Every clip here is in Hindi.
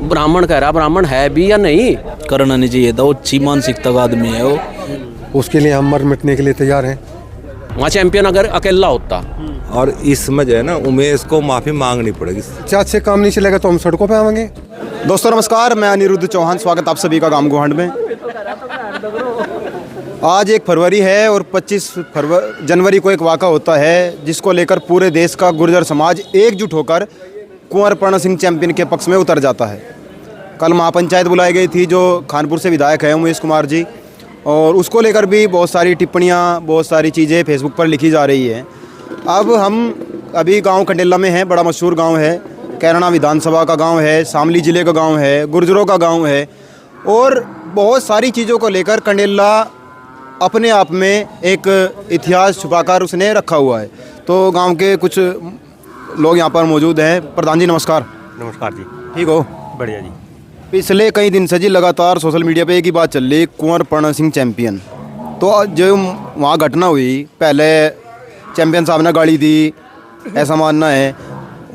ब्राह्मण कह रहा, ब्राह्मण है भी या नहीं? करना नहीं चाहिए था, वो अच्छी मानसिकता का आदमी है वो। उसके लिए हम मर मिटने के लिए तैयार हैं। वहाँ चैंपियन अगर अकेला होता। और इसमें जो है ना उमेश को माफ़ी मांगनी पड़ेगी। चाच से काम नहीं चलेगा तो हम सड़कों पे आवेंगे। दोस्तों नमस्कार, मैं अनिरुद्ध चौहान, स्वागत आप सभी का गांव गुहांड में। आज 1 फरवरी है और 25 जनवरी को एक वाक़ा होता है जिसको लेकर पूरे देश का गुर्जर समाज एकजुट होकर कुंवर पर्ण सिंह चैंपियन के पक्ष में उतर जाता है। कल महापंचायत बुलाई गई थी जो खानपुर से विधायक है उमेश कुमार जी, और उसको लेकर भी बहुत सारी टिप्पणियाँ, बहुत सारी चीज़ें फेसबुक पर लिखी जा रही हैं। अब हम अभी गांव कंडेला में हैं, बड़ा मशहूर गांव है, कैराना विधानसभा का गांव है, शामली ज़िले का गांव है, गुर्जरों का गांव है, और बहुत सारी चीज़ों को लेकर कंडेला अपने आप में एक इतिहास छुपाकर उसने रखा हुआ है। तो गांव के कुछ लोग यहाँ पर मौजूद हैं। प्रधान जी नमस्कार। नमस्कार जी। ठीक हो? बढ़िया जी। पिछले कई दिन से जी लगातार सोशल मीडिया पे एक ही बात चल रही, कुंवर पर्ण सिंह चैंपियन। तो जो वहाँ घटना हुई, पहले चैंपियन साहब ने गाड़ी दी, ऐसा मानना है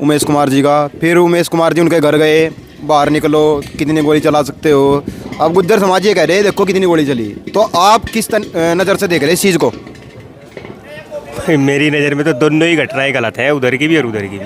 उमेश कुमार जी का। फिर उमेश कुमार जी उनके घर गए, बाहर निकलो, कितनी गोली चला सकते हो। अब गुज्जर समाज ये कह रहे हैं देखो कितनी गोली चली। तो आप किस नज़र से देख रहे हैं इस चीज़ को? मेरी नज़र में तो दोनों ही घटनाएं गलत है, उधर की भी और उधर की भी।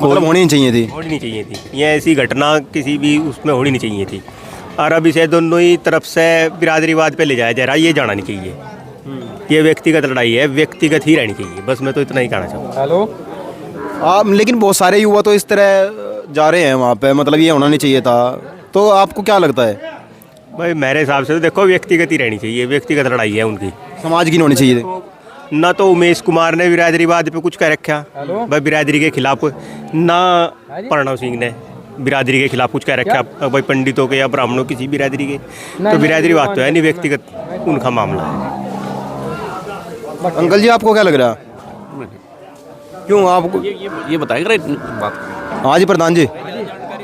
मतलब होनी नहीं चाहिए थी। होनी नहीं चाहिए थी, ये ऐसी घटना किसी भी उसमें होनी नहीं चाहिए थी। और अब इसे दोनों ही तरफ से बिरादरीवाद पे ले जाया जा रहा है, ये जाना नहीं चाहिए। ये व्यक्तिगत लड़ाई है, व्यक्तिगत ही रहनी चाहिए। बस मैं तो इतना ही कहना चाहूँगा। हेलो। लेकिन बहुत सारे युवा तो इस तरह जा रहे हैं वहाँ पे, मतलब ये होना नहीं चाहिए था। तो आपको क्या लगता है? भाई मेरे हिसाब से तो देखो व्यक्तिगत ही रहनी चाहिए, व्यक्तिगत लड़ाई है उनकी, समाज की नहीं होनी चाहिए थी। ना तो उमेश कुमार ने बिरादरीवाद पे कुछ कह रखा भाई बिरादरी के खिलाफ, ना प्रणव सिंह ने बिरादरी के खिलाफ कुछ कह रखा भाई पंडितों के या ब्राह्मणों किसी बिरादरी के। तो बिरादरीवाद तो है नहीं, व्यक्तिगत उनका मामला है। अंकल जी आपको क्या लग रहा है? क्यों आपको ये बताएगा बात? हाँ जी प्रधान जी,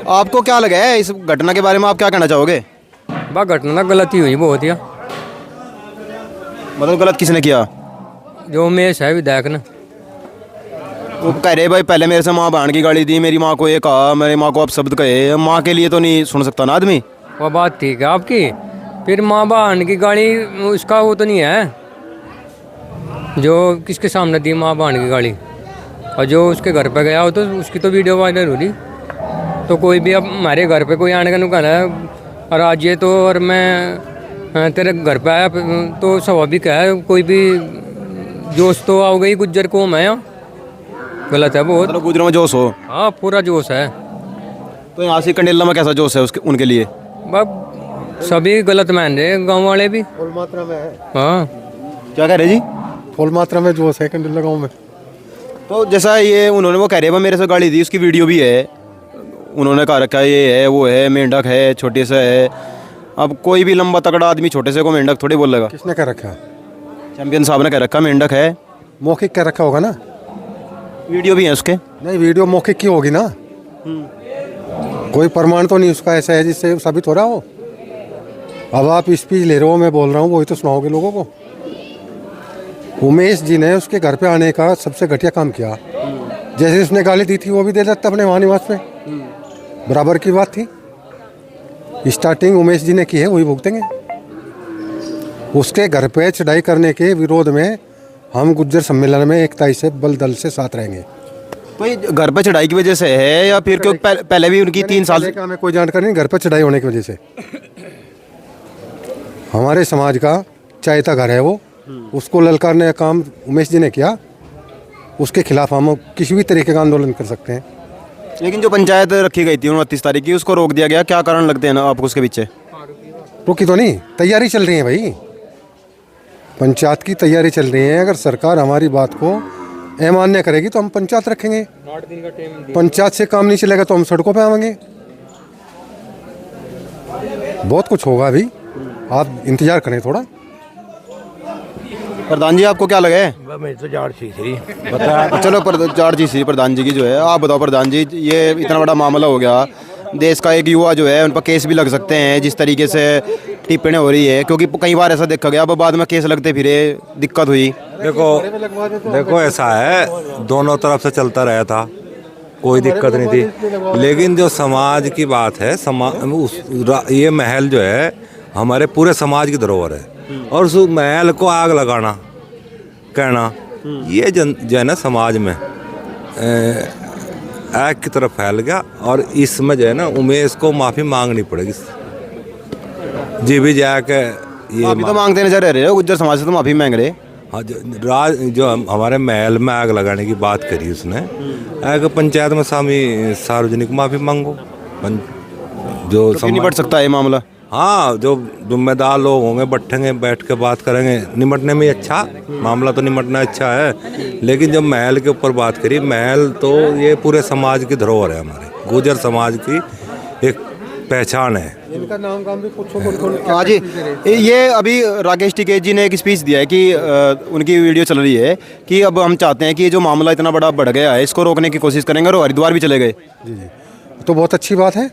आपको क्या लगा है इस घटना के बारे में, आप क्या कहना चाहोगे? बस घटना गलत ही हुई बहुत, या मतलब गलत किसने किया? जो उमेश है विधायक ने। वो कह रहे भाई पहले मेरे से माँ बहन की गाली दी, मेरी माँ को ये कहा, मेरी माँ को आप शब्द कहे। माँ के लिए तो नहीं सुन सकता ना आदमी। वो बात ठीक है आपकी, फिर माँ बहन की गाली उसका वो तो नहीं है जो किसके सामने दी माँ बहन की गाली, और जो उसके घर पे गया हो तो उसकी तो वीडियो वायरल हो रही। तो कोई भी अब हमारे घर पे कोई आने का कहना है और आज ये तो, और मैं तेरे घर पे आया तो स्वाभाविक है, कोई भी जोश तो आ गई गुज्जर को मैं गलत है बहुत। मतलब गुजरों में जोश हो? हाँ पूरा जोश है। तो यहाँ से कंडेला में कैसा जोश है उसके उनके लिए? बस सभी गलत मान रहे गांव वाले भी। फुल मात्रा में है। हाँ क्या कह रहे जी? फुल मात्रा में जोश है कंडेला गाँव में। तो जैसा ये उन्होंने वो कह रहे हैं मेरे से गाली दी, उसकी वीडियो भी है, उन्होंने कहा रखा है ये है वो है, मेंढक है, छोटे से है। अब कोई भी लंबा तगड़ा आदमी छोटे से को मेंढक थोड़ी बोलेगा। किसने कह रखा? चैंपियन साहब ने कह रखा मेंढक है। मौखिक कह रखा होगा ना? वीडियो भी है उसके। नहीं, वीडियो मौखिक की होगी ना, कोई प्रमाण तो नहीं उसका ऐसा है जिससे साबित हो रहा हो। अब आप स्पीच ले रहे हो, मैं बोल रहा हूँ, वही तो सुनाओगे लोगों को। उमेश जी ने उसके घर पे आने का सबसे घटिया काम किया। जैसे उसने गाली दी थी वो भी दे देता अपने वहाँ निवास पे, बराबर की बात थी। स्टार्टिंग उमेश जी ने की है, वही भुगतेंगे। उसके घर पे चढ़ाई करने के विरोध में हम गुज्जर सम्मेलन में एकता से बल दल से साथ रहेंगे। तो ये घर पे चढ़ाई की वजह से है या फिर क्योंकि पहले भी उनकी 3 साल का हमें कोई जानकारी नहीं, घर पे चढ़ाई होने की वजह से। हमारे समाज का चाहता घर है वो, उसको ललकारने का काम उमेश जी ने किया। उसके खिलाफ हम किसी भी तरीके का आंदोलन कर सकते हैं। लेकिन जो पंचायत रखी गई थी 29 तारीख की, उसको रोक दिया गया, क्या कारण लगते हैं ना आपको उसके पीछे? रुकी तो नहीं, तैयारी चल रही है भाई, पंचायत की तैयारी चल रही है। अगर सरकार हमारी बात को अमान्य करेगी तो हम पंचायत रखेंगे। पंचायत से काम नहीं चलेगा तो हम सड़कों पे आवेंगे। बहुत कुछ होगा अभी, आप इंतजार करें थोड़ा। प्रधान जी आपको क्या लगा है? मैं तो जाड़ सी थी बता। चलो जाड़ जी सी प्रधान जी की जो है, आप बताओ प्रधान जी, ये इतना बड़ा मामला हो गया, देश का एक युवा जो है उन पर केस भी लग सकते हैं जिस तरीके से टिप्पणी हो रही है, क्योंकि कई बार ऐसा देखा गया, अब बाद में केस लगते फिरे दिक्कत हुई। देखो ऐसा है, दोनों तरफ से चलता रहा था। कोई दिक्कत नहीं थी। लेकिन जो समाज की बात है, ये महल जो है हमारे पूरे समाज की धरोहर है, और उस महल को आग लगाना, कहना, ये जो है ना समाज में आग की तरफ फैल गया। और इसमें जो है ना उमेश को माफ़ी मांगनी पड़ेगी। जी भी जाके ये माफी तो मांगते नजर आ रहे हो, गुज्जर समाज से तो माफी मांग रहे। हाँ, जो हमारे महल में आग लगाने की बात करी उसने, आग पंचायत में सार्वजनिक माफ़ी मांगो। जो तो निपट सकता है ये मामला। हाँ, जो जिम्मेदार लोग होंगे बैठेंगे, बैठ के बात करेंगे, निमटने में अच्छा मामला तो निमटना अच्छा है। लेकिन जब महल के ऊपर बात करी, महल तो ये पूरे समाज की धरोहर है, हमारे गुर्जर समाज की एक पहचान है। इनका नाम काम भी पूछो। हाँ जी, ये अभी राकेश टिकैत जी ने एक स्पीच दिया है कि उनकी वीडियो चल रही है कि अब हम चाहते हैं कि जो मामला इतना बड़ा बढ़ गया है इसको रोकने की कोशिश करेंगे, और हरिद्वार भी चले गए। जी, तो बहुत अच्छी बात है,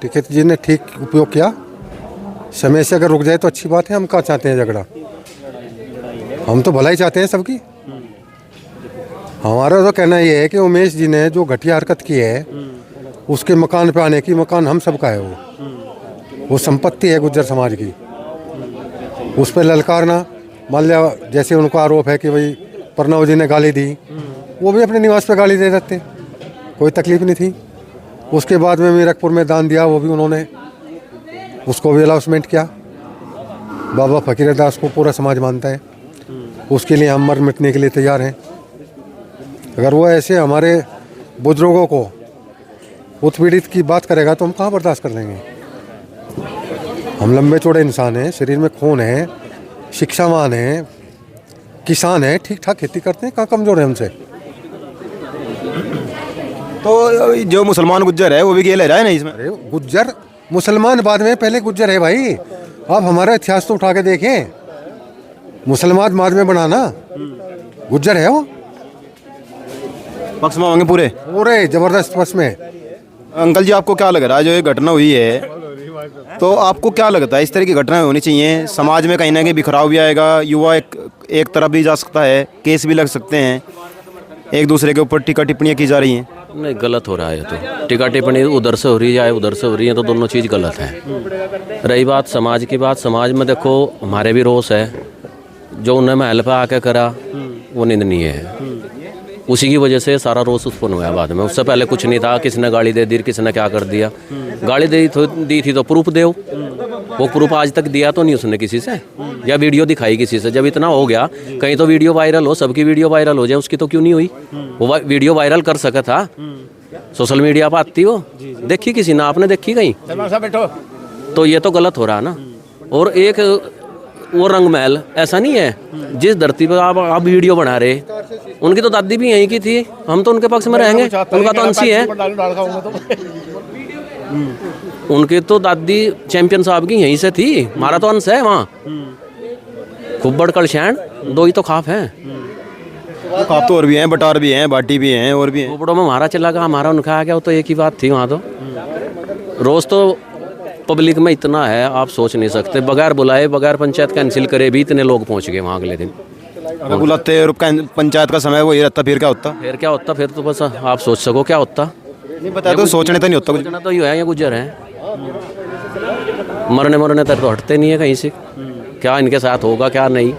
टिकैत जी ने ठीक उपयोग किया। समय से अगर रुक जाए तो अच्छी बात है। हम क्या चाहते हैं झगड़ा? हम तो भलाई चाहते हैं सबकी। हमारा तो कहना ये है कि उमेश जी ने जो घटिया हरकत की है, उसके मकान पे आने की, मकान हम सबका है, वो संपत्ति है गुज्जर समाज की, उस पर ललकारना। मान लिया जैसे उनको आरोप है कि भाई प्रणव जी ने गाली दी, वो भी अपने निवास पे गाली दे देते, कोई तकलीफ नहीं थी। उसके बाद में मीरकपुर में दान दिया, वो भी उन्होंने उसको भी अलाउंसमेंट किया। बाबा फकीरदास को पूरा समाज मानता है, उसके लिए हम मर मिटने के लिए तैयार हैं। अगर वो ऐसे हमारे बुजुर्गों को उत्पीड़ित की बात करेगा तो हम कहाँ बर्दाश्त कर लेंगे? हम लंबे चौड़े इंसान हैं, शरीर में खून है, शिक्षावान हैं, किसान हैं, ठीक ठाक खेती करते हैं, कहाँ कमज़ोर है हमसे? तो जो मुसलमान गुज्जर है वो भी ले रहा है ना इसमें। अरे गुज्जर मुसलमान बाद में, पहले गुज्जर है भाई। अब हमारा इतिहास तो उठा के देखें, मुसलमान बाद में बनाना, गुज्जर है वो। पक्ष में होंगे पूरे पूरे जबरदस्त पक्ष में। अंकल जी, आपको क्या लग रहा है जो ये घटना हुई है, तो आपको क्या लगता है इस तरह की घटनाएं होनी चाहिए? समाज में कहीं ना कहीं बिखराव भी आएगा, युवा एक तरफ भी जा सकता है, केस भी लग सकते हैं, एक दूसरे के ऊपर टीका टिप्पणियां की जा रही हैं। नहीं, गलत हो रहा है। तो टीका टिप्पणी उधर से हो रही है, उधर से हो रही है, तो दोनों चीज़ गलत है। रही बात समाज की बात, समाज में देखो हमारे भी रोष है, जो उन्हें महल पर आके करा वो निंदनीय है। उसी की वजह से सारा रोष उत्पन्न हुआ बाद में। उससे पहले कुछ नहीं था, किसने गाली दे दी, किसने क्या कर दिया। गाली दी थी तो प्रूफ दो, वो प्रूफ आज तक दिया तो नहीं उसने किसी से, या वीडियो दिखाई किसी से। जब इतना हो गया, कहीं तो वीडियो वायरल हो, सबकी वीडियो वायरल हो जाए, उसकी तो क्यों नहीं हुई? वो वीडियो वायरल कर सका था, सोशल मीडिया पर आती हो, देखी किसी ना, आपने देखी कहीं? तो ये तो गलत हो रहा ना। और एक वो रंग महल ऐसा नहीं है जिस धरती पर आप वीडियो बना रहे, उनकी तो दादी भी यहीं की थी, हम तो उनके पक्ष में रहेंगे। उनका तो अंशी है, उनकी तो दादी चैंपियन साहब की यहीं से थी, हमारा तो अंश है वहाँ। खुब्बड़ कलशैन दो ही तो खाप हैं। खाप तो और भी हैं, बटार भी हैं, बाटी भी हैं, और भी हैं। खुब्बड़ों में हमारा चला गया, हमारा उनका आ गया, वो तो एक ही बात थी वहाँ। तो रोज़ तो पब्लिक में इतना है, आप सोच नहीं सकते। बगैर बुलाए, बगैर पंचायत कैंसिल करे भी इतने लोग पहुँच गए वहाँ अगले दिन। अगर बुलाते और पंचायत का समय वो ये रहता, फिर क्या होता? फिर क्या होता? फिर तो बस आप सोच सको क्या होता। नहीं पता, तो सोचने तो नहीं होता कुछ। सोचना तो ये है, ये गुजर है, मरने तक तो हटते नहीं है कहीं से। क्या इनके साथ होगा क्या नहीं,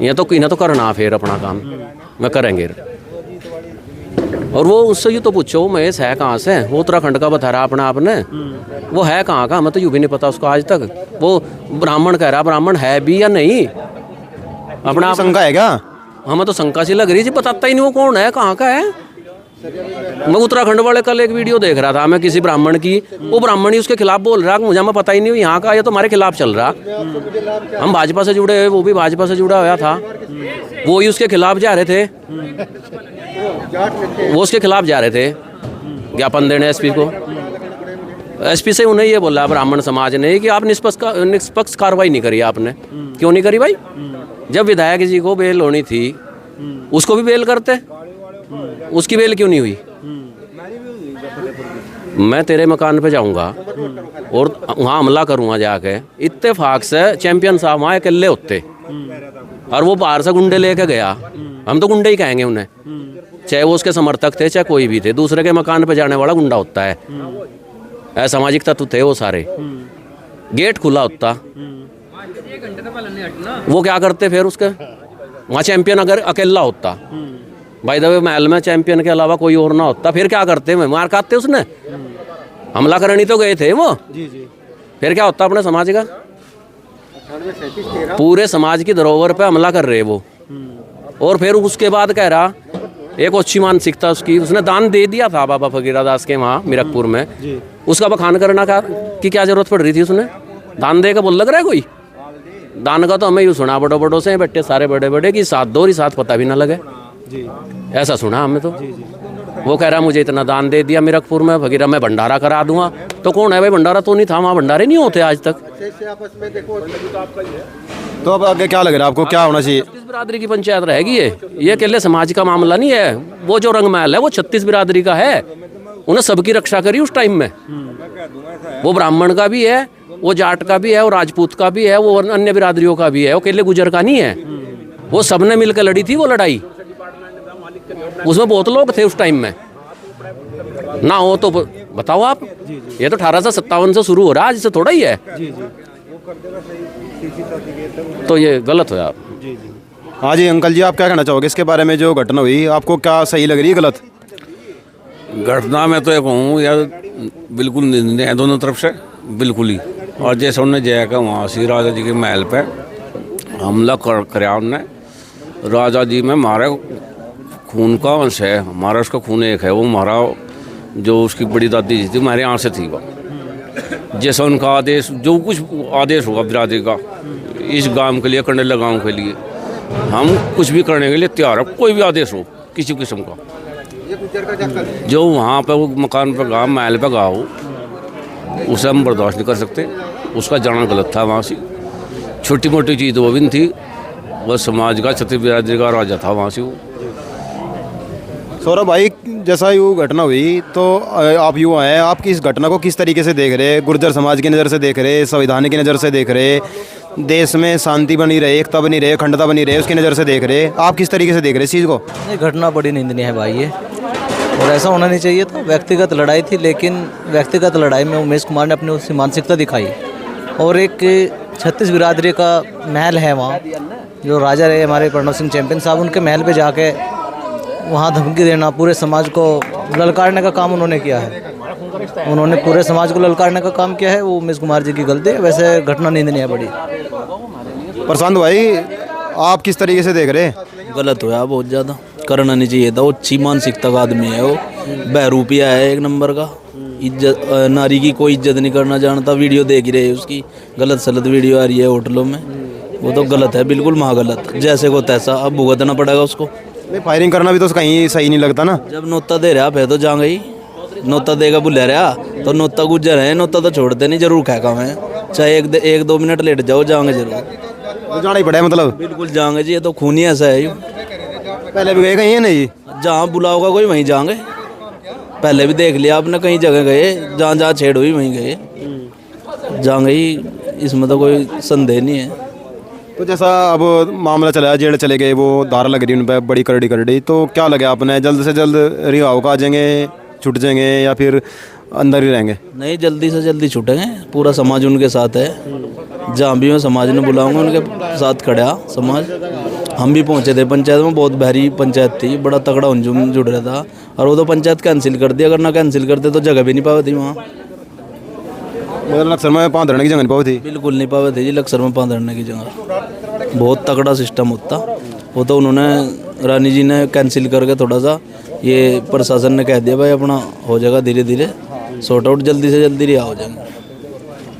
ये तो इन्हें तो करना फिर अपना काम मैं करेंगे। और वो उससे ये तो पूछो महेश है कहाँ से, वो उत्तराखंड का बता रहा अपना आपने, वो है कहाँ का? हमें तो यूँ भी नहीं पता उसको आज तक। वो ब्राह्मण कह रहा, ब्राह्मण है भी या नहीं अपना आप? शंका है क्या? हमें तो शंका सी लग रही थी, बताता ही नहीं वो कौन है, कहाँ का है। मैं उत्तराखंड वाले कल एक वीडियो देख रहा था मैं किसी ब्राह्मण की, वो ब्राह्मण ही उसके खिलाफ बोल रहा, मुझे हमें पता ही नहीं यहाँ का, ये तो हमारे खिलाफ चल रहा। हम भाजपा से जुड़े हुए, वो भी भाजपा से जुड़ा हुआ था, वो ही उसके खिलाफ जा रहे थे, वो उसके खिलाफ जा रहे थे ज्ञापन देने एसपी को। एसपी से उन्हें ये बोला ब्राह्मण समाज ने कि आप निष्पक्ष कार्रवाई नहीं करी आपने। क्यों नहीं करी भाई? जब विधायक जी को बेल होनी थी उसको भी बेल करते, उसकी बेल क्यों नहीं हुई? मैं तेरे मकान पे जाऊंगा और वहाँ हमला करूँगा जाके, इत्तेफाक से चैंपियन साहब वहाँ अकेले होते और वो बाहर से गुंडे लेके गया, हम तो गुंडे ही कहेंगे उन्हें। चाहे वो उसके समर्थक थे चाहे कोई भी थे, दूसरे के मकान पे जाने वाला गुंडा होता है। असामाजिक तत्व थे वो सारे। गेट खुला होता, वो क्या करते फिर उसके वहाँ चैंपियन अगर अकेला होता, भाई दबे महल में चैंपियन के अलावा कोई और ना होता, फिर क्या करते? मैं मार खाते उसने, हमला करनी तो गए थे वो। फिर क्या होता अपने समाज का? पूरे समाज की धरोहर पे हमला कर रहे वो। और फिर उसके बाद कह रहा एक अच्छी मानसिकता उसकी, उसने दान दे दिया था बाबा फकीरा दास के वहाँ मीरकपुर में, उसका बखान करना की क्या जरूरत पड़ रही थी? उसने दान दे के बोल लग रहा है कोई? दान का तो हमें यूँ सुना बड़ो बड़ों से बैठे सारे बड़े बड़े कि साथ दो ही साथ पता भी ना लगे, ऐसा सुना हमें तो। वो कह रहा मुझे इतना दान दे दिया मीरकपुर में फकीरा, मैं भंडारा करा दूंगा। तो कौन है भाई? भंडारा तो नहीं था वहाँ, भंडारे नहीं होते आज तक। तो अब आगे क्या लग रहा है आपको, क्या होना चाहिए? 36 बिरादरी की पंचायत रहेगी ये अकेले समाज का मामला नहीं है। वो जो रंग महल है वो 36 बिरादरी का है, उन्हें सबकी रक्षा करी उस टाइम में। वो ब्राह्मण का भी है, वो जाट का भी है, वो राजपूत का भी है, वो अन्य बिरादरियों का भी है, वो अकेले गुजर का नहीं है। वो सबने मिलकर लड़ी थी वो लड़ाई, उसमें बहुत लोग थे उस टाइम में। ना हो तो बताओ आप, ये तो 1857 से शुरू हो रहा है, आज से थोड़ा ही है। तो ये गलत हो आप। हाँ जी अंकल जी, आप क्या कहना चाहोगे इसके बारे में? जो घटना हुई आपको क्या सही लग रही है, गलत? घटना में तो ये कहूँ यार, बिल्कुल निंदनीय है दोनों तरफ से, बिल्कुल ही। और जैसे उन्होंने जया का वहाँ श्री राजा जी के महल पे हमला कराया उनने, राजा जी में हमारा खून का अंश है, हमारा उसका खून एक है। वो हमारा जो उसकी बड़ी दादी जी थी हमारे यहाँ से थी, वो जैसा उनका आदेश, जो कुछ आदेश होगा बिरादरी का इस गांव के लिए, कंडेला गांव के लिए, हम कुछ भी करने के लिए तैयार है। कोई भी आदेश हो किसी किस्म का, जो वहाँ पे वो मकान पर गा, महल पे गा हो, उसे हम बर्दाश्त नहीं कर सकते। उसका जाना गलत था वहाँ से। छोटी मोटी चीज़ वो भी नहीं थी, वह समाज का क्षत्रिय बिरादरी का राजा था वहाँ से वो। सौरभ भाई, जैसा यूँ घटना हुई तो आप यूँ हैं, आप इस घटना को किस तरीके से देख रहे? गुर्जर समाज की नज़र से देख रहे, संविधान की नज़र से देख रहे, देश में शांति बनी रहे, एकता बनी रहे, अखंडता बनी रहे, उसकी नज़र से देख रहे, आप किस तरीके से देख रहे इस चीज़ को? ये घटना बड़ी निंदनीय है भाई ये, और ऐसा होना नहीं चाहिए था। व्यक्तिगत लड़ाई थी, लेकिन व्यक्तिगत लड़ाई में उमेश कुमार ने अपनी उसकी मानसिकता दिखाई। और एक 36 बिरादरी का महल है वहाँ, जो राजा रहे हमारे प्रणव सिंह चैंपियन साहब, उनके महल पे जाके वहाँ धमकी देना, पूरे समाज को ललकारने का काम उन्होंने किया है। उन्होंने पूरे समाज को ललकारने का काम किया है, वो उमेश कुमार जी की गलती है। वैसे घटना निंदनीय है बड़ी। प्रशांत भाई, आप किस तरीके से देख रहे हैं? गलत हुआ बहुत ज़्यादा, करना नहीं चाहिए था। वो अच्छी मानसिकता का आदमी है, वो बहरूपिया है एक नंबर का। इज्जत, नारी की कोई इज्जत नहीं करना जानता। वीडियो देख ही रहे उसकी, गलत सलत वीडियो आ रही है होटलों में, वो तो गलत है, बिल्कुल महागलत। जैसे को तैसा अब भुगतना पड़ेगा उसको। नहीं, फायरिंग करना भी तो कहीं सही नहीं लगता ना। जब नोता दे रहा फिर तो जाएंगे ही, नोता देगा भुला रहा तो नोता गुजर है, नोता तो छोड़ते नहीं, जरूर खैका है। चाहे एक दो मिनट लेट जाओ, जाएंगे जरूर, तो जाना ही पड़ेगा मतलब। बिल्कुल जाएंगे जी, ये तो खूनी ऐसा है। पहले भी गए कहीं है नहीं? जहाँ बुलाओगा कोई वहीं जाएंगे। पहले भी देख लिया आपने, कहीं जगह गए, जहाँ जहाँ छेड़ हुई वहीं गए, जाएंगे ही, इसमें तो कोई संदेह नहीं है। तो जैसा अब मामला चला, जेल चले गए, वो धारा लग रही उन पर बड़ी करड़ी, तो क्या लगे आपने, जल्द से जल्द रिहाव का आ जाएंगे, छूट जाएंगे, या फिर अंदर ही रहेंगे? नहीं, जल्दी से जल्दी छूटेंगे। पूरा समाज उनके साथ है, जहाँ भी मैं समाज ने बुलाऊंगा उनके साथ खड़ा समाज। हम भी पहुँचे थे पंचायत में, बहुत भारी पंचायत थी, बड़ा तगड़ा हुंजुम जुड़ रहा था, और वो तो पंचायत कैंसिल कर दी। अगर ना कैंसिल करते तो जगह भी नहीं पावे थी वहाँ। मतलब लक्सर में पाँव धरने की जगह नहीं पावी थी? बिल्कुल नहीं पावे थे जी, लक्सर में पाँव धरने की जगह। बहुत तगड़ा सिस्टम होता वो, तो उन्होंने रानी जी ने कैंसिल करके थोड़ा सा, ये प्रशासन ने कह दिया भाई अपना हो जाएगा, धीरे धीरे सॉर्ट आउट, जल्दी से जल्दी रिहा हो जाएंगे।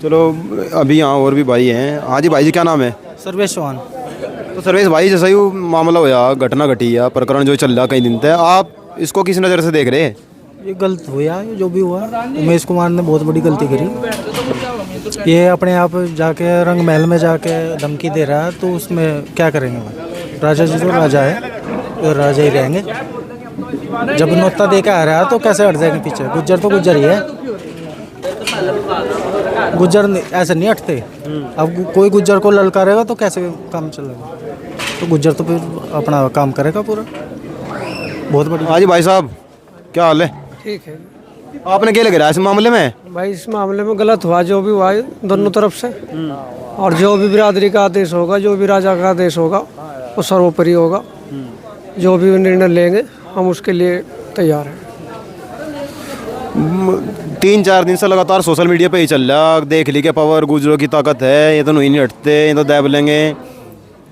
चलो, अभी यहाँ और भी भाई हैं। हाँ जी भाई जी, क्या नाम है? सर्वेश चौहान। तो सर्वेश भाई, जैसा ही मामला होया, घटना घटी या प्रकरण जो चल रहा कई दिन तक, आप इसको किस नज़र से देख रहे हैं? ये गलत हुआ, जो भी हुआ, उमेश कुमार ने बहुत बड़ी गलती करी। ये अपने आप जाके रंग महल में जाके धमकी दे रहा है, तो उसमें क्या करेंगे भाई? राजा जी तो राजा है, तो राजा ही रहेंगे। जब नोता दे के आ रहा है तो कैसे हट जाएंगे पीछे? गुज्जर तो गुज्जर ही है, गुज्जर ऐसे नहीं हटते। अब कोई गुज्जर को ललकारेगा तो कैसे काम चलेगा? तो गुज्जर तो फिर अपना काम करेगा पूरा। बहुत बड़ी। हाँ जी भाई साहब, क्या हाल है? ठीक है आपने क्या लग रहा है इस मामले में? भाई, इस मामले में गलत हुआ जो भी हुआ है दोनों तरफ से, और जो भी बिरादरी का आदेश होगा, जो भी राजा का आदेश होगा वो सर्वोपरि होगा। जो भी निर्णय लेंगे हम उसके लिए तैयार हैं। 3-4 दिन से लगातार सोशल मीडिया पे ही चल रहा, देख ली के पावर गुजरों की ताकत है, ये तो नहीं हटते, ये तो दैब लेंगे,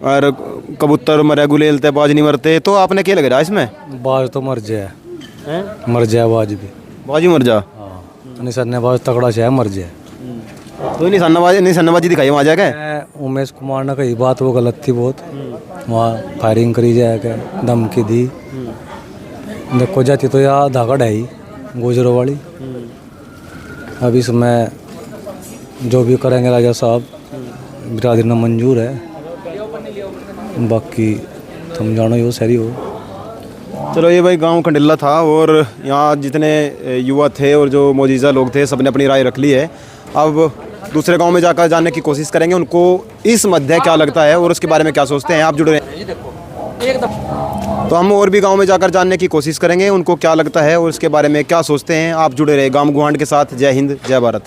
और कबूतर मरे गुलेलते बाज नहीं मरते। तो आपने क्या लग रहा है इसमें? बाज तो मर जाए, मर जाए बाज भी, बाजी मर जा। निशानेबाज तगड़ा से है, मर जाए। तो निशानाबाजी दिखाई वहाँ जाके। उमेश कुमार ने कही बात वो गलत थी बहुत, वहाँ फायरिंग करी जाए के धमकी दी। देखो जाती तो यहाँ धाकड़ है ही गुजरों वाली। अब इसमें जो भी करेंगे राजा साहब, बिरादरी ने मंजूर है, बाकी तुम जानो यो सही हो। चलो, ये भाई गांव खंडिल्ला था, और यहाँ जितने युवा थे और जो मौजूदा लोग थे सबने अपनी राय रख ली है। अब दूसरे गांव में जाकर जानने की कोशिश करेंगे उनको इस मध्य क्या लगता है और उसके बारे में क्या सोचते हैं। आप जुड़ रहे हैं तो हम और भी गांव में जाकर जानने की कोशिश करेंगे उनको क्या लगता है और उसके बारे में क्या सोचते हैं। आप जुड़े रहे गांव गुहांड के साथ। जय हिंद, जय भारत।